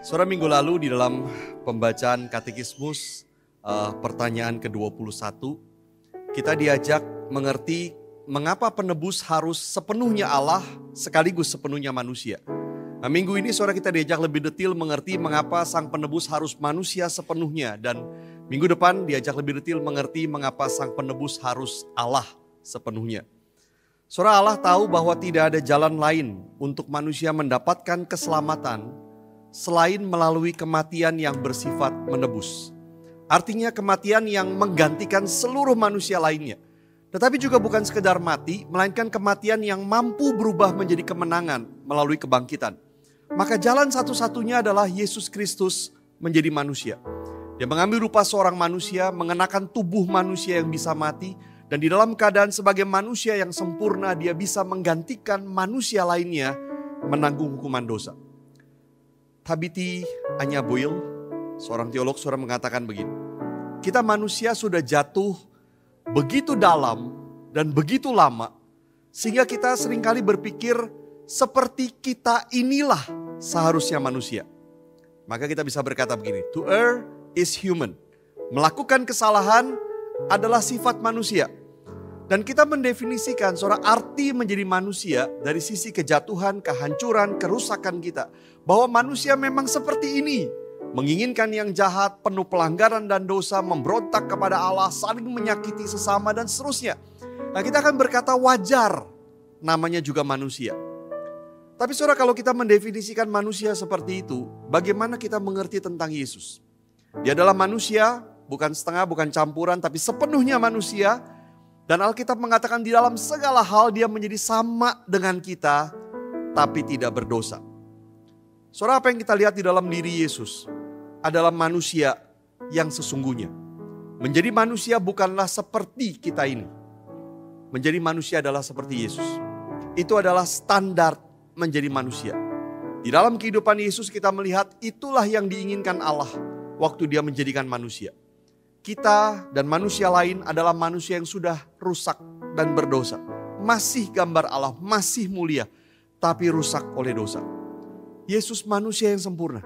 Saudara, minggu lalu di dalam pembacaan katekismus pertanyaan ke-21, kita diajak mengerti mengapa penebus harus sepenuhnya Allah sekaligus sepenuhnya manusia. Nah, minggu ini saudara kita diajak lebih detail mengerti mengapa sang penebus harus manusia sepenuhnya. Dan minggu depan diajak lebih detail mengerti mengapa sang penebus harus Allah sepenuhnya. Saudara, Allah tahu bahwa tidak ada jalan lain untuk manusia mendapatkan keselamatan selain melalui kematian yang bersifat menebus. Artinya kematian yang menggantikan seluruh manusia lainnya. Tetapi juga bukan sekedar mati, melainkan kematian yang mampu berubah menjadi kemenangan melalui kebangkitan. Maka jalan satu-satunya adalah Yesus Kristus menjadi manusia. Dia mengambil rupa seorang manusia, mengenakan tubuh manusia yang bisa mati, dan di dalam keadaan sebagai manusia yang sempurna, dia bisa menggantikan manusia lainnya menanggung hukuman dosa. Thabiti Anyaboil, seorang teolog, saudara, mengatakan begini. Kita manusia sudah jatuh begitu dalam dan begitu lama, sehingga kita seringkali berpikir seperti kita inilah seharusnya manusia. Maka kita bisa berkata begini, to err is human. Melakukan kesalahan adalah sifat manusia. Dan kita mendefinisikan saudara arti menjadi manusia dari sisi kejatuhan, kehancuran, kerusakan kita. Bahwa manusia memang seperti ini. Menginginkan yang jahat, penuh pelanggaran dan dosa, memberontak kepada Allah, saling menyakiti sesama dan seterusnya. Nah, kita akan berkata wajar, namanya juga manusia. Tapi saudara, kalau kita mendefinisikan manusia seperti itu, bagaimana kita mengerti tentang Yesus? Dia adalah manusia, bukan setengah, bukan campuran, tapi sepenuhnya manusia. Dan Alkitab mengatakan di dalam segala hal dia menjadi sama dengan kita, tapi tidak berdosa. Saudara, apa yang kita lihat di dalam diri Yesus adalah manusia yang sesungguhnya. Menjadi manusia bukanlah seperti kita ini. Menjadi manusia adalah seperti Yesus. Itu adalah standar menjadi manusia. Di dalam kehidupan Yesus kita melihat itulah yang diinginkan Allah waktu dia menjadikan manusia. Kita dan manusia lain adalah manusia yang sudah rusak dan berdosa. Masih gambar Allah, masih mulia, tapi rusak oleh dosa. Yesus manusia yang sempurna.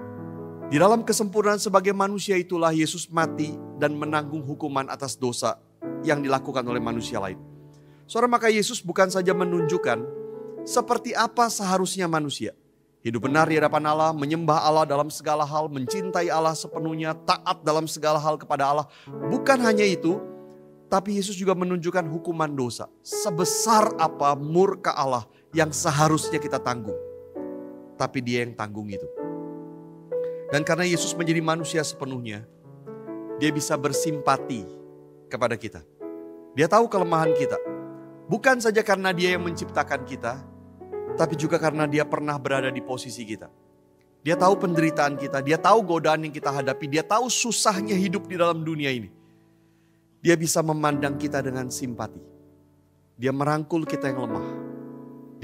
Di dalam kesempurnaan sebagai manusia itulah Yesus mati dan menanggung hukuman atas dosa yang dilakukan oleh manusia lain. Saudara, maka Yesus bukan saja menunjukkan seperti apa seharusnya manusia. Hidup benar di hadapan Allah, menyembah Allah dalam segala hal, mencintai Allah sepenuhnya, taat dalam segala hal kepada Allah. Bukan hanya itu, tapi Yesus juga menunjukkan hukuman dosa. Sebesar apa murka Allah yang seharusnya kita tanggung. Tapi dia yang tanggung itu. Dan karena Yesus menjadi manusia sepenuhnya, dia bisa bersimpati kepada kita. Dia tahu kelemahan kita. Bukan saja karena dia yang menciptakan kita, tapi juga karena dia pernah berada di posisi kita. Dia tahu penderitaan kita, dia tahu godaan yang kita hadapi, dia tahu susahnya hidup di dalam dunia ini. Dia bisa memandang kita dengan simpati. Dia merangkul kita yang lemah.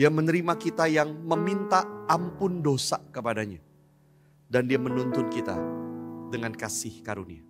Dia menerima kita yang meminta ampun dosa kepadanya. Dan dia menuntun kita dengan kasih karunia.